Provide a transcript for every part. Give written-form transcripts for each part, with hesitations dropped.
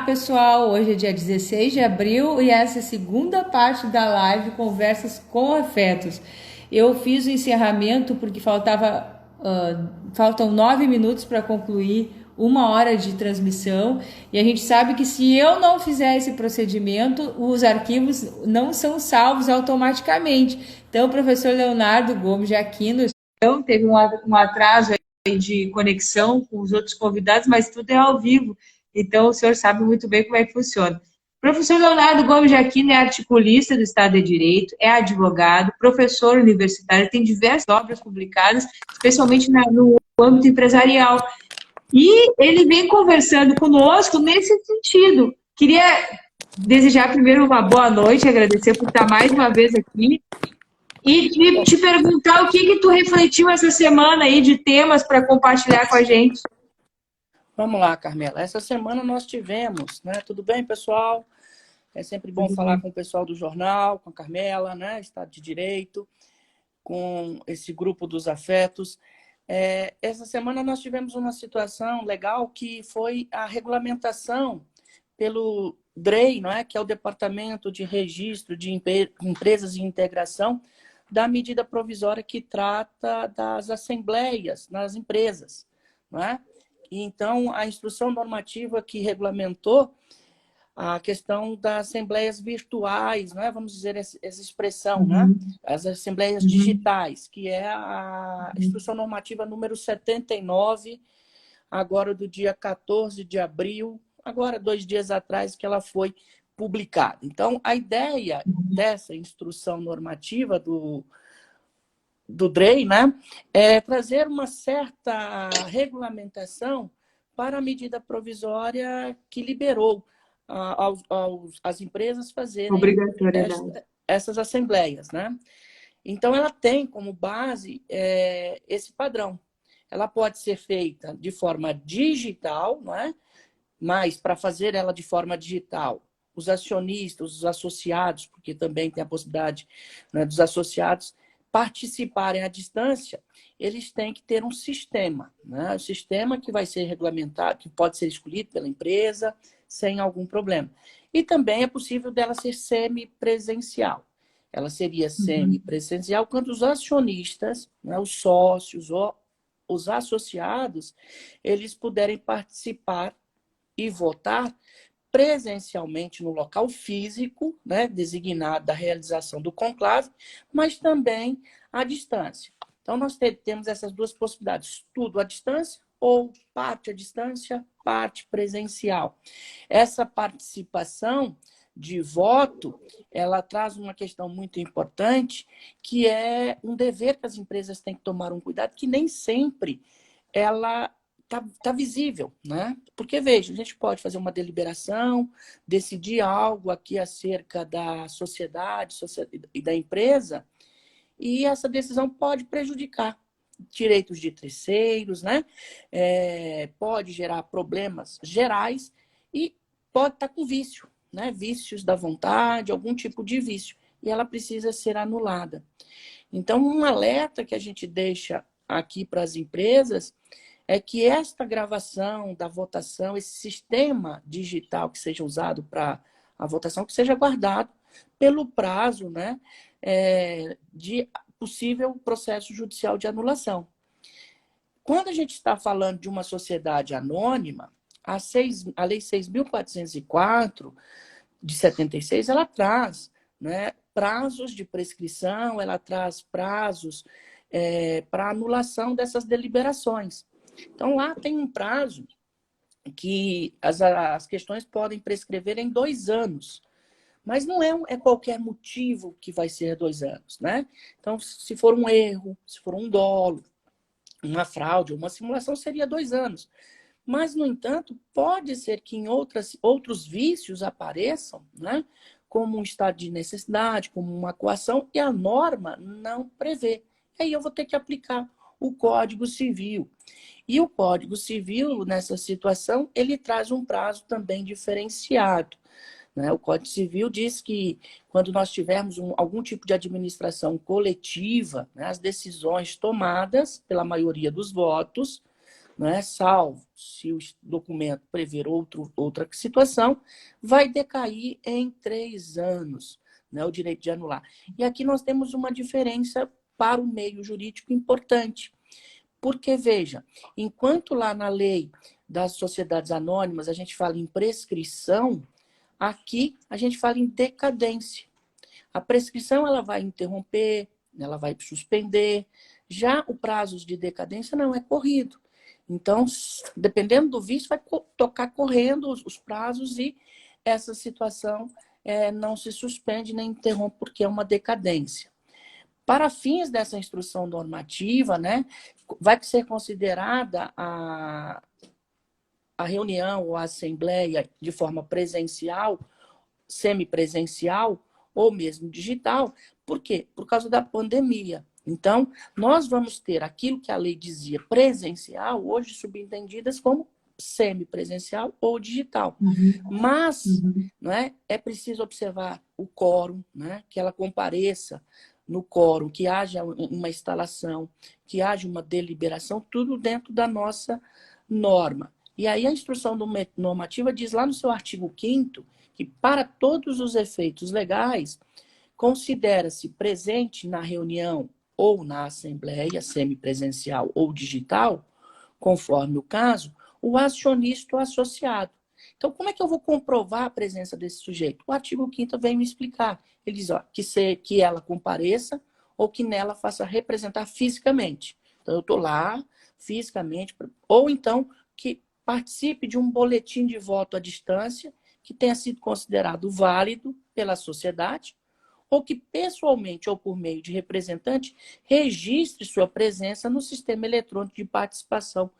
pessoal! Hoje é dia 16 de abril e essa é a segunda parte da live Conversas com Afetos. Eu fiz o encerramento porque faltam 9 minutos para concluir 1 hora de transmissão e a gente sabe que se eu não fizer esse procedimento, os arquivos não são salvos automaticamente. Então, o professor Leonardo Gomes de Aquino teve um atraso aí de conexão com os outros convidados, mas tudo é ao vivo. Então, o senhor sabe muito bem como é que funciona. O professor Leonardo Gomes de Aquino é articulista do Estado de Direito, é advogado, professor universitário, tem diversas obras publicadas, especialmente no âmbito empresarial. E ele vem conversando conosco nesse sentido. Queria desejar primeiro uma boa noite, agradecer por estar mais uma vez aqui e te perguntar o que tu refletiu essa semana aí de temas para compartilhar com a gente. Vamos lá, Carmela. Essa semana nós tivemos, né? Tudo bem, pessoal? É sempre bom falar com o pessoal do jornal, com a Carmela, né? Estado de Direito, com esse grupo dos afetos. Essa semana nós tivemos uma situação legal que foi a regulamentação pelo DREI, não é? Que é o Departamento de Registro de Empresas e Integração, da medida provisória que trata das assembleias nas empresas, não é? Então, a instrução normativa que regulamentou a questão das assembleias virtuais, né? Vamos dizer essa expressão, né? As assembleias digitais, que é a instrução normativa número 79, agora do dia 14 de abril, agora 2 dias atrás que ela foi publicada. Então, a ideia dessa instrução normativa do DREI, né, é trazer uma certa regulamentação para a medida provisória que liberou as empresas fazerem essas assembleias, né? Então, ela tem como base esse padrão. Ela pode ser feita de forma digital, não é? Mas, para fazer ela de forma digital, os acionistas, os associados, porque também tem a possibilidade, né, dos associados participarem à distância, eles têm que ter um sistema, né? Um sistema que vai ser regulamentado, que pode ser escolhido pela empresa, sem algum problema. E também é possível dela ser semipresencial. Ela seria semipresencial quando os acionistas, né, os sócios ou os associados, eles puderem participar e votar presencialmente no local físico, né, designado da realização do conclave, mas também à distância. Então, nós temos essas duas possibilidades, tudo à distância ou parte à distância, parte presencial. Essa participação de voto, ela traz uma questão muito importante, que é um dever que as empresas têm que tomar um cuidado, que nem sempre ela tá visível, né? Porque, veja, a gente pode fazer uma deliberação, decidir algo aqui acerca da sociedade e da empresa, e essa decisão pode prejudicar direitos de terceiros, né? Pode gerar problemas gerais e pode estar com vício, né? Vícios da vontade, algum tipo de vício, e ela precisa ser anulada. Então, um alerta que a gente deixa aqui para as empresas é que esta gravação da votação, esse sistema digital que seja usado para a votação, que seja guardado pelo prazo, né, de possível processo judicial de anulação. Quando a gente está falando de uma sociedade anônima, a Lei 6.404, de 76, ela traz, né, prazos de prescrição, ela traz prazos para anulação dessas deliberações. Então, lá tem um prazo que as questões podem prescrever em 2 anos. Mas não é qualquer motivo que vai ser 2 anos, né? Então, se for um erro, se for um dolo, uma fraude, uma simulação, seria 2 anos. Mas, no entanto, pode ser que em outros vícios apareçam, né? Como um estado de necessidade, como uma coação, e a norma não prevê. E aí eu vou ter que aplicar o Código Civil. E o Código Civil, nessa situação, ele traz um prazo também diferenciado, né? O Código Civil diz que quando nós tivermos algum tipo de administração coletiva, né, as decisões tomadas pela maioria dos votos, não é? Salvo se o documento prever outra situação, vai decair em 3 anos, né, o direito de anular. E aqui nós temos uma diferença para o meio jurídico importante. Porque, veja, enquanto lá na lei das sociedades anônimas a gente fala em prescrição, aqui a gente fala em decadência. A prescrição ela vai interromper, ela vai suspender. Já o prazo de decadência não é corrido. Então, dependendo do vício, vai tocar correndo os prazos e essa situação não se suspende nem interrompe porque é uma decadência. Para fins dessa instrução normativa, né, vai ser considerada a reunião ou a assembleia de forma presencial, semipresencial ou mesmo digital. Por quê? Por causa da pandemia. Então, nós vamos ter aquilo que a lei dizia presencial, hoje subentendidas como semipresencial ou digital. Mas não é preciso observar o quórum, né, que ela compareça no quórum, que haja uma instalação, que haja uma deliberação, tudo dentro da nossa norma. E aí a instrução normativa diz lá no seu artigo 5º que para todos os efeitos legais, considera-se presente na reunião ou na assembleia semipresencial ou digital, conforme o caso, o acionista ou associado. Então, como é que eu vou comprovar a presença desse sujeito? O artigo 5º vem me explicar. Ele diz que ela compareça ou que nela faça representar fisicamente. Então, eu estou lá fisicamente, ou então que participe de um boletim de voto à distância que tenha sido considerado válido pela sociedade, ou que pessoalmente ou por meio de representante registre sua presença no sistema eletrônico de participação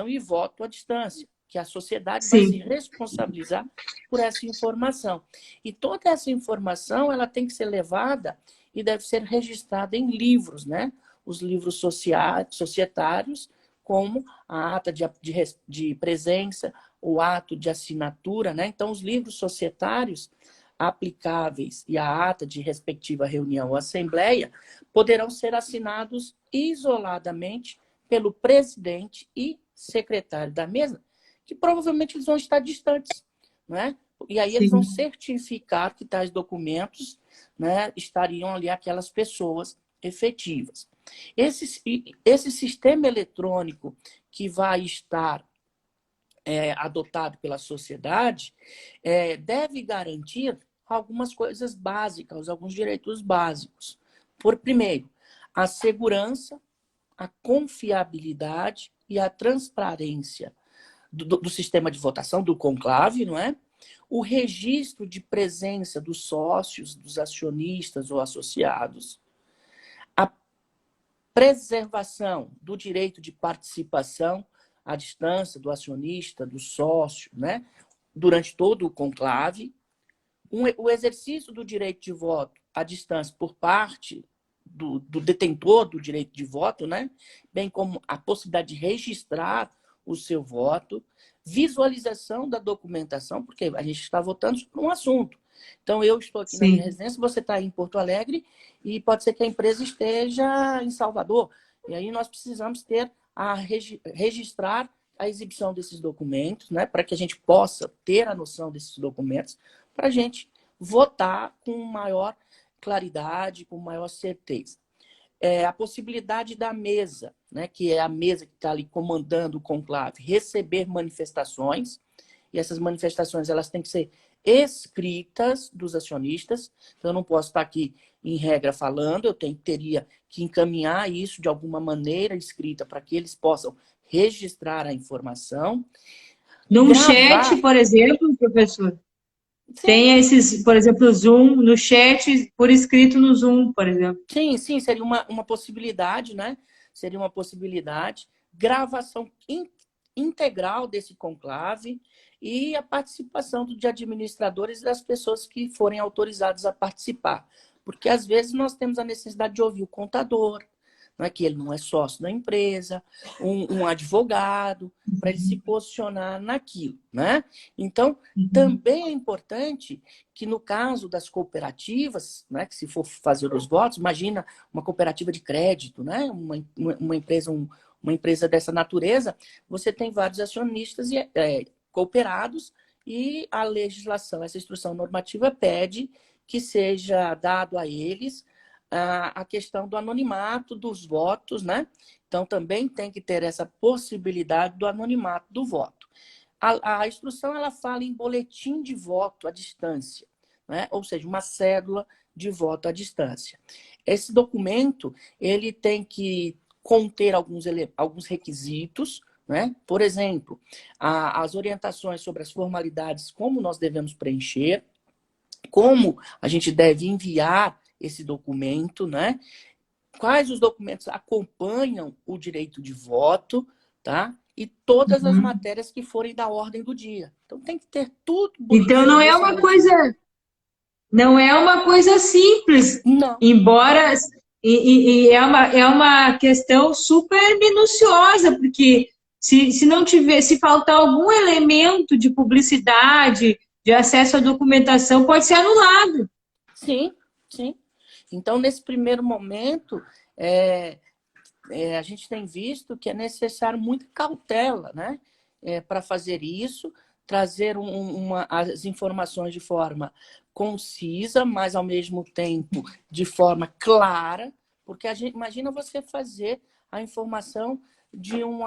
e voto à distância, que a sociedade vai se responsabilizar por essa informação. E toda essa informação ela tem que ser levada e deve ser registrada em livros, né? Os livros societários, como a ata de presença, o ato de assinatura, né? Então, os livros societários aplicáveis e a ata de respectiva reunião ou assembleia poderão ser assinados isoladamente pelo presidente e secretário da mesa, que provavelmente eles vão estar distantes, né? E aí eles vão certificar que tais documentos, né, estariam ali aquelas pessoas efetivas. Esse sistema eletrônico que vai estar adotado pela sociedade deve garantir algumas coisas básicas, alguns direitos básicos. Primeiro, a segurança, a confiabilidade e a transparência do sistema de votação, do conclave, não é? O registro de presença dos sócios, dos acionistas ou associados, a preservação do direito de participação à distância do acionista, do sócio, né? Durante todo o conclave, o exercício do direito de voto à distância por parte do detentor do direito de voto, né? Bem como a possibilidade de registrar o seu voto, visualização da documentação, porque a gente está votando sobre um assunto. Então, eu estou aqui na minha residência, você está em Porto Alegre, e pode ser que a empresa esteja em Salvador. E aí nós precisamos ter registrar a exibição desses documentos, né, para que a gente possa ter a noção desses documentos, para a gente votar com maior claridade, com maior certeza. A possibilidade da mesa, né, que é a mesa que está ali comandando o conclave, receber manifestações, e essas manifestações elas têm que ser escritas dos acionistas, então eu não posso estar aqui em regra falando, eu teria que encaminhar isso de alguma maneira escrita para que eles possam registrar a informação. Num chat, por exemplo, professor, Sim. Tem esses, por exemplo, o Zoom, no chat, por escrito no Zoom, por exemplo. Sim, seria uma possibilidade, né? Seria uma possibilidade. Gravação integral desse conclave e a participação de administradores e das pessoas que forem autorizadas a participar. Porque, às vezes, nós temos a necessidade de ouvir o contador, né, que ele não é sócio da empresa, um advogado, para ele se posicionar naquilo, né? Então, também é importante que, no caso das cooperativas, né, que se for fazer os votos, imagina uma cooperativa de crédito, né? Uma empresa, uma empresa dessa natureza, você tem vários acionistas e cooperados e a legislação, essa instrução normativa pede que seja dado a eles a questão do anonimato dos votos, né? Então, também tem que ter essa possibilidade do anonimato do voto. A instrução, ela fala em boletim de voto à distância, né? Ou seja, uma cédula de voto à distância. Esse documento, ele tem que conter alguns requisitos, né? Por exemplo, as orientações sobre as formalidades, como nós devemos preencher, como a gente deve enviar esse documento, né? Quais os documentos acompanham o direito de voto, tá? E todas as matérias que forem da ordem do dia. Então tem que ter tudo Então bonitinho desse jeitinho. não é uma coisa simples, Não. embora é uma questão super minuciosa, porque se não tiver, se faltar algum elemento de publicidade, de acesso à documentação, pode ser anulado. Sim, sim. Então, nesse primeiro momento, a gente tem visto que é necessário muita cautela, né? Para fazer isso, trazer as informações de forma concisa, mas ao mesmo tempo de forma clara, porque imagina você fazer a informação de um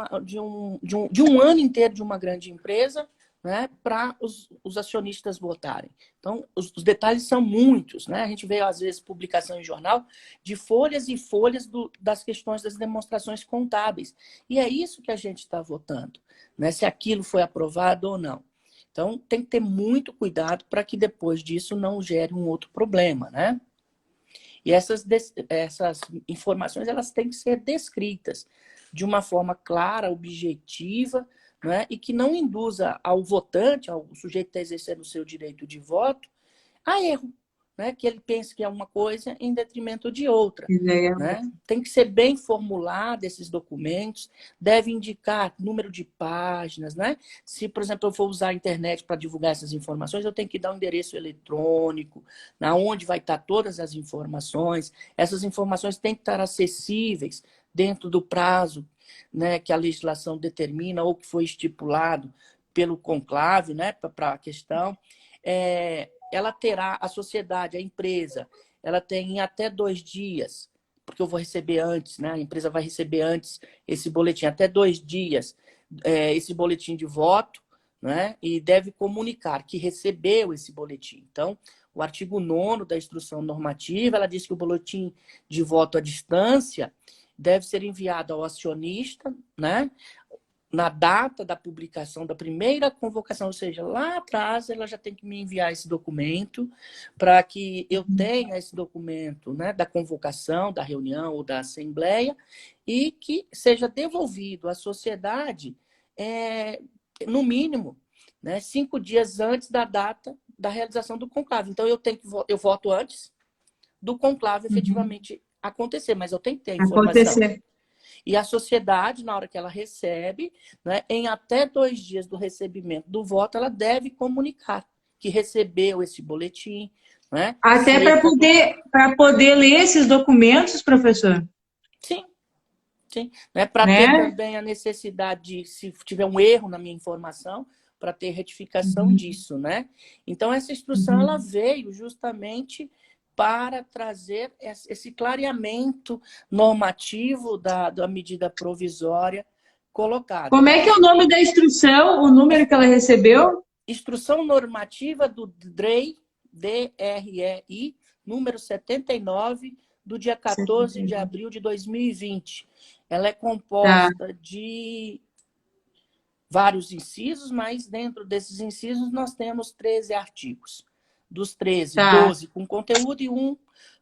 ano inteiro de uma grande empresa, né, para os acionistas votarem. Então, os detalhes são muitos, né? A gente vê, às vezes, publicação em jornal de folhas e folhas das questões das demonstrações contábeis. E é isso que a gente está votando, né? Se aquilo foi aprovado ou não. Então, tem que ter muito cuidado para que depois disso não gere um outro problema, né? E essas informações, elas têm que ser descritas de uma forma clara, objetiva, né? E que não induza ao votante, ao sujeito que está exercendo o seu direito de voto, a erro, né? Que ele pense que é uma coisa em detrimento de outra. Né? Tem que ser bem formulado esses documentos, deve indicar número de páginas, né? Se, por exemplo, eu for usar a internet para divulgar essas informações, eu tenho que dar um endereço eletrônico, na onde vai estar todas as informações. Essas informações têm que estar acessíveis dentro do prazo, né, que a legislação determina ou que foi estipulado pelo conclave, né, para a questão. Ela terá, a sociedade, a empresa, ela tem até 2 dias, porque eu vou receber antes, né? A empresa vai receber antes esse boletim, até 2 dias, esse boletim de voto, né? E deve comunicar que recebeu esse boletim. Então, o artigo 9º da instrução normativa, ela diz que o boletim de voto à distância deve ser enviado ao acionista, né? Na data da publicação da primeira convocação, ou seja, lá atrás ela já tem que me enviar esse documento para que eu tenha esse documento, né, da convocação, da reunião ou da assembleia e que seja devolvido à sociedade, no mínimo, né, 5 dias antes da data da realização do conclave. Então, eu voto antes do conclave efetivamente acontecer, mas eu tenho que ter a informação. E a sociedade, na hora que ela recebe, né, em até 2 dias do recebimento do voto, ela deve comunicar que recebeu esse boletim. Né? Até para poder ler esses documentos, professor? Sim, sim. Né? Para ter também a necessidade de, se tiver um erro na minha informação, para ter retificação disso. Né? Então, essa instrução ela veio justamente para trazer esse clareamento normativo da medida provisória colocada. Como é que é o nome da instrução, o número que ela recebeu? Instrução normativa do DREI, DREI, número 79, do dia 14 de abril de 2020. Ela é composta de vários incisos, mas dentro desses incisos nós temos 13 artigos. Dos 13, 12 com conteúdo e 1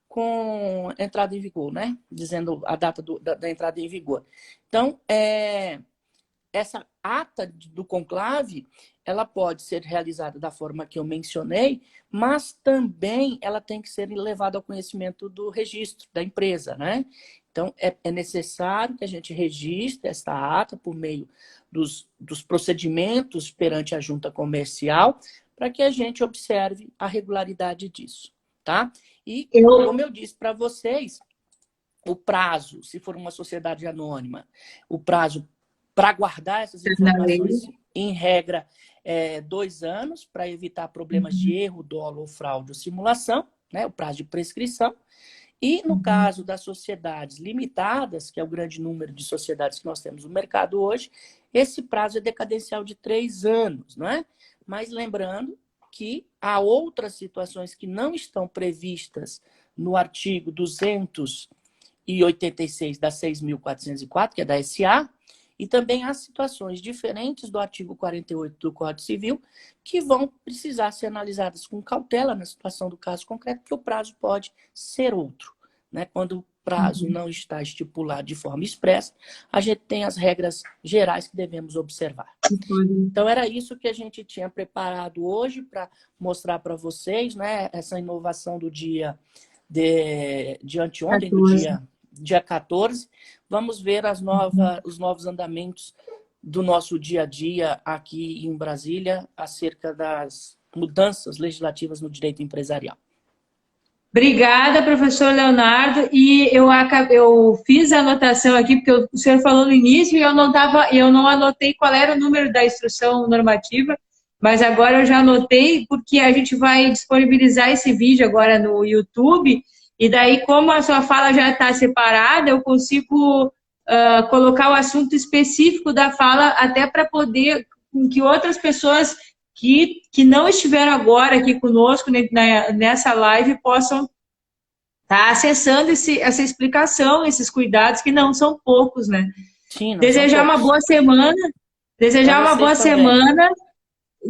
com entrada em vigor, né? Dizendo a data da entrada em vigor. Então, essa ata do conclave, ela pode ser realizada da forma que eu mencionei, mas também ela tem que ser levada ao conhecimento do registro da empresa, né? Então, é necessário que a gente registre esta ata por meio dos procedimentos perante a junta comercial, para que a gente observe a regularidade disso, tá? E, como eu disse para vocês, o prazo, se for uma sociedade anônima, o prazo para guardar essas informações, em regra, 2 anos, para evitar problemas de erro, dolo ou fraude ou simulação, né, o prazo de prescrição. E no caso das sociedades limitadas, que é o grande número de sociedades que nós temos no mercado hoje, esse prazo é decadencial de 3 anos, não é? Mas lembrando que há outras situações que não estão previstas no artigo 286 da 6.404, que é da SA, e também há situações diferentes do artigo 48 do Código Civil que vão precisar ser analisadas com cautela na situação do caso concreto, porque o prazo pode ser outro, né? Quando o prazo não está estipulado de forma expressa, a gente tem as regras gerais que devemos observar. Então, era isso que a gente tinha preparado hoje para mostrar para vocês, né? Essa inovação do dia de anteontem, do dia 14. Vamos ver os novos andamentos do nosso dia a dia aqui em Brasília acerca das mudanças legislativas no direito empresarial. Obrigada, professor Leonardo. E eu fiz a anotação aqui, porque o senhor falou no início e eu não anotei qual era o número da instrução normativa, mas agora eu já anotei, porque a gente vai disponibilizar esse vídeo agora no YouTube, e daí, como a sua fala já está separada, eu consigo colocar o assunto específico da fala, até para poder que outras pessoas que não estiveram agora aqui conosco nessa live possam estar acessando essa explicação, esses cuidados, que não são poucos, né? Sim, não desejar uma boa semana. Desejar uma boa semana.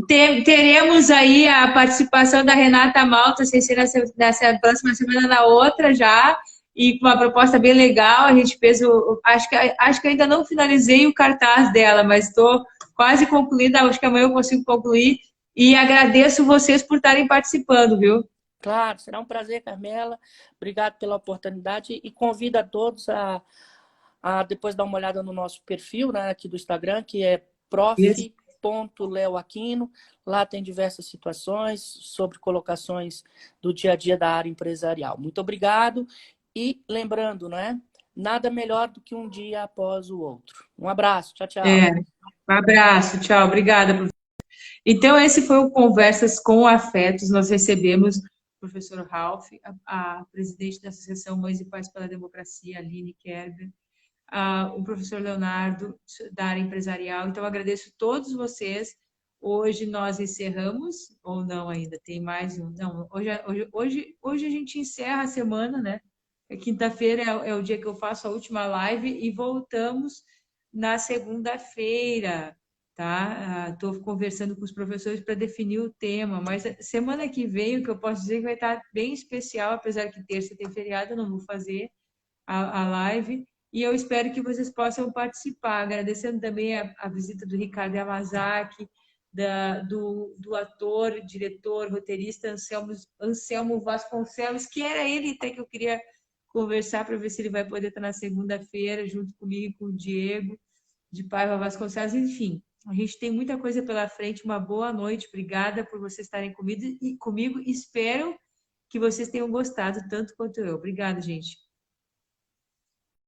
Teremos aí a participação da Renata Malta, sem ser nessa próxima semana, na outra já, e com uma proposta bem legal. A gente fez acho que ainda não finalizei o cartaz dela, mas estou quase concluída, acho que amanhã eu consigo concluir, e agradeço vocês por estarem participando, viu? Claro, será um prazer, Carmela. Obrigado pela oportunidade e convido a todos a depois dar uma olhada no nosso perfil, né, aqui do Instagram, que é prof.leoaquino. Lá tem diversas situações sobre colocações do dia a dia da área empresarial. Muito obrigado e lembrando, né, nada melhor do que um dia após o outro. Um abraço, tchau, tchau. Um abraço, tchau, obrigada, professor. Então, esse foi o Conversas com Afetos. Nós recebemos o professor Ralph, a presidente da Associação Mães e Pais pela Democracia, Aline Kerber, o professor Leonardo, da área empresarial. Então, agradeço a todos vocês. Hoje nós encerramos, ou não ainda, tem mais um. Não, hoje a gente encerra a semana, né? Quinta-feira é o dia que eu faço a última live e voltamos na segunda-feira, tá? Estou conversando com os professores para definir o tema, mas semana que vem, o que eu posso dizer que vai estar bem especial, apesar que terça tem feriado, eu não vou fazer a live, e eu espero que vocês possam participar, agradecendo também a visita do Ricardo Yamazaki, do ator, diretor, roteirista Anselmo Vasconcelos, que era ele até que eu queria conversar para ver se ele vai poder estar na segunda-feira, junto comigo e com o Diego, de Paiva Vasconcelos. Enfim, a gente tem muita coisa pela frente. Uma boa noite, obrigada por vocês estarem comigo. Espero que vocês tenham gostado tanto quanto eu. Obrigada, gente.